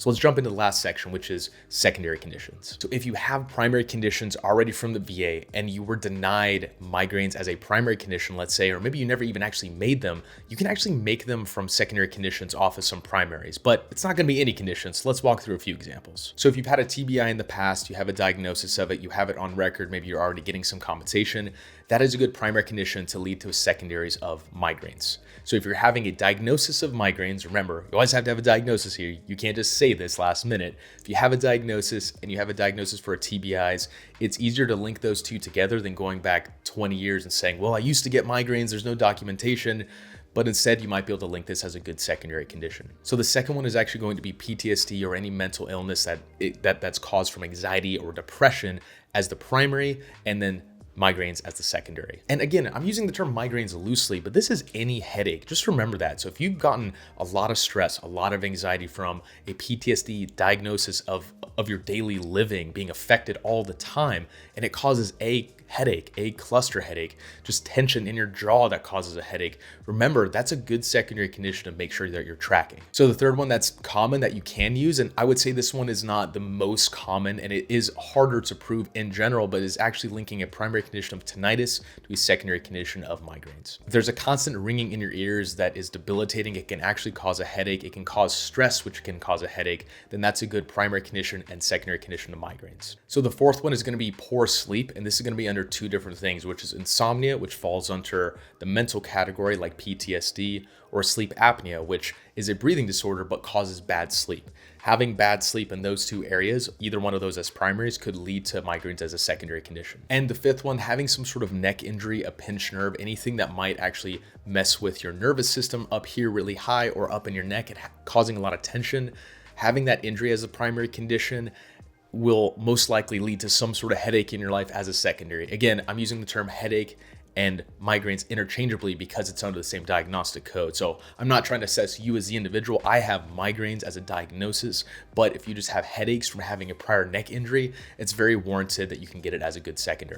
So let's jump into the last section, which is secondary conditions. So if you have primary conditions already from the VA and you were denied migraines as a primary condition, let's say, or maybe you never even actually made them, you can actually make them from secondary conditions off of some primaries, but it's not going to be any conditions. So let's walk through a few examples. So if you've had a TBI in the past, you have a diagnosis of it, you have it on record, maybe you're already getting some compensation, that is a good primary condition to lead to secondaries of migraines. So if you're having a diagnosis of migraines, remember, you always have to have a diagnosis here. You can't just say this last minute. If you have a diagnosis and you have a diagnosis for a TBIs, it's easier to link those two together than going back 20 years and saying, well, I used to get migraines, there's no documentation. But instead, you might be able to link this as a good secondary condition. So the second one is actually going to be PTSD or any mental illness that's caused from anxiety or depression as the primary, and then migraines as the secondary. And again, I'm using the term migraines loosely, but this is any headache. Just remember that. So if you've gotten a lot of stress, a lot of anxiety from a PTSD diagnosis of your daily living being affected all the time, and it causes a headache, a cluster headache, just tension in your jaw that causes a headache, remember, that's a good secondary condition to make sure that you're tracking. So the third one that's common that you can use, and I would say this one is not the most common and it is harder to prove in general, but is actually linking a primary condition of tinnitus to a secondary condition of migraines. If there's a constant ringing in your ears that is debilitating, it can actually cause a headache, it can cause stress, which can cause a headache, then that's a good primary condition and secondary condition of migraines. So the fourth one is going to be poor sleep, and this is going to be under two different things, which is insomnia, which falls under the mental category like PTSD, or sleep apnea, which is a breathing disorder but causes bad sleep. Having bad sleep in those two areas, either one of those as primaries, could lead to migraines as a secondary condition. And the fifth one, having some sort of neck injury, a pinched nerve, anything that might actually mess with your nervous system up here really high or up in your neck and causing a lot of tension, having that injury as a primary condition will most likely lead to some sort of headache in your life as a secondary. Again, I'm using the term headache and migraines interchangeably because it's under the same diagnostic code. So I'm not trying to assess you as the individual. I have migraines as a diagnosis, but if you just have headaches from having a prior neck injury, it's very warranted that you can get it as a good secondary.